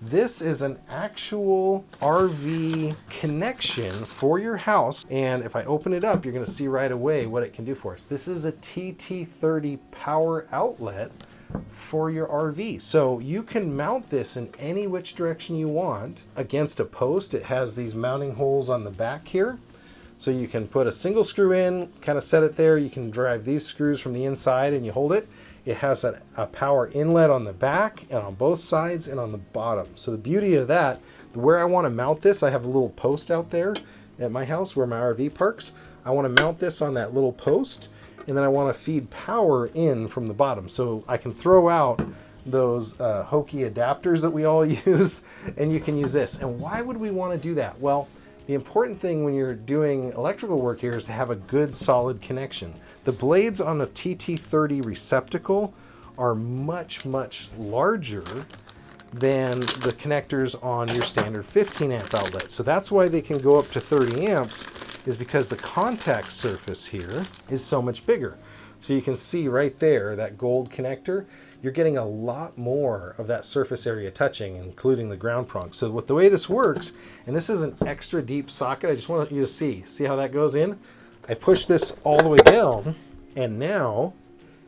This is an actual RV connection for your house. And if I open it up, you're gonna see right away what it can do for us. This is a TT-30 power outlet for your RV. So you can mount this in any which direction you want against a post. It has these mounting holes on the back here. So you can put a single screw in, kind of set it there. You can drive these screws from the inside and you hold it. It has a power inlet on the back and on both sides and on the bottom. So the beauty of that, where I want to mount this, I have a little post out there at my house where my RV parks. I want to mount this on that little post, and then I want to feed power in from the bottom. So I can throw out those hokey adapters that we all use, and you can use this. And why would we want to do that? Well, the important thing when you're doing electrical work here is to have a good solid connection. The blades on the TT-30 receptacle are much, much larger than the connectors on your standard 15 amp outlet. So that's why they can go up to 30 amps, is because the contact surface here is so much bigger. So you can see right there, that gold connector, you're getting a lot more of that surface area touching, including the ground prong. So with the way this works, and this is an extra deep socket, I just want you to see how that goes in? I push this all the way down, and now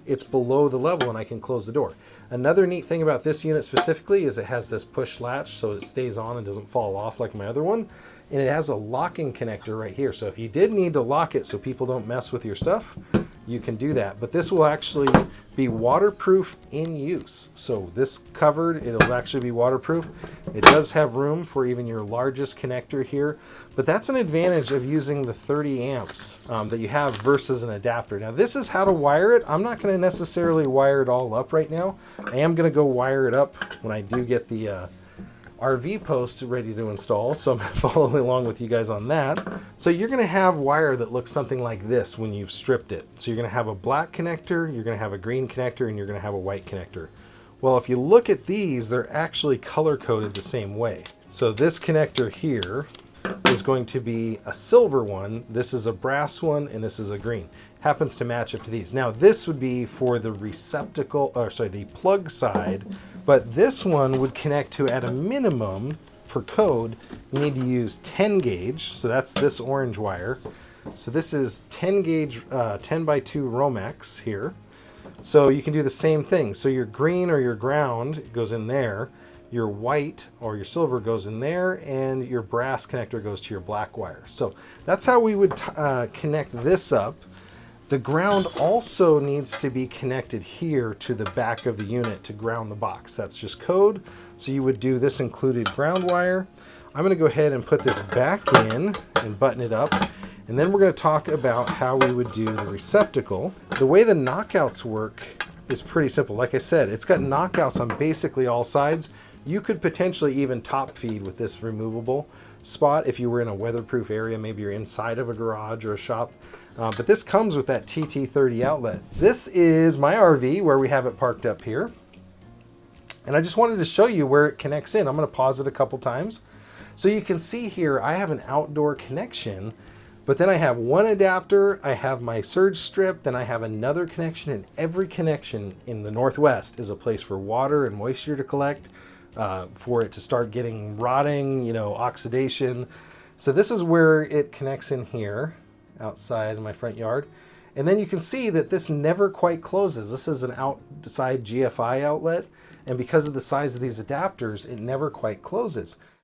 it's below the level and I can close the door. Another neat thing about this unit specifically is it has this push latch so it stays on and doesn't fall off like my other one. And it has a locking connector right here. So if you did need to lock it so people don't mess with your stuff, you can do that. But this will actually be waterproof in use. So this covered, it'll actually be waterproof. It does have room for even your largest connector here. But that's an advantage of using the 30 amps that you have versus an adapter. Now this is how to wire it. I'm not gonna necessarily wire it all up right now. I am gonna go wire it up when I do get the RV post ready to install, so I'm following along with you guys on that. So you're going to have wire that looks something like this when you've stripped it. So you're going to have a black connector, you're going to have a green connector, and you're going to have a white connector. Well, if you look at these, they're actually color coded the same way. So this connector here is going to be a silver one, this is a brass one, and this is a green. Happens to match up to these. Now this would be for the receptacle, or sorry, the plug side, but this one would connect to, at a minimum for code, you need to use 10 gauge, so that's this orange wire. So this is 10 gauge, 10 by 2 Romex here. So you can do the same thing. So your green or your ground goes in there, your white or your silver goes in there, and your brass connector goes to your black wire. So that's how we would connect this up. The ground also needs to be connected here to the back of the unit to ground the box. That's just code. So you would do this included ground wire. I'm gonna go ahead and put this back in and button it up. And then we're gonna talk about how we would do the receptacle. The way the knockouts work is pretty simple. Like I said, it's got knockouts on basically all sides. You could potentially even top feed with this removable spot if you were in a weatherproof area, maybe you're inside of a garage or a shop. But this comes with that TT-30 outlet. This is my RV where we have it parked up here. And I just wanted to show you where it connects in. I'm gonna pause it a couple times. So you can see here, I have an outdoor connection, but then I have one adapter, I have my surge strip, then I have another connection, and every connection in the Northwest is a place for water and moisture to collect, for it to start getting rotting, oxidation. So this is where it connects in here, outside in my front yard. And then you can see that this never quite closes. This is an outside GFI outlet, and because of the size of these adapters, it never quite closes.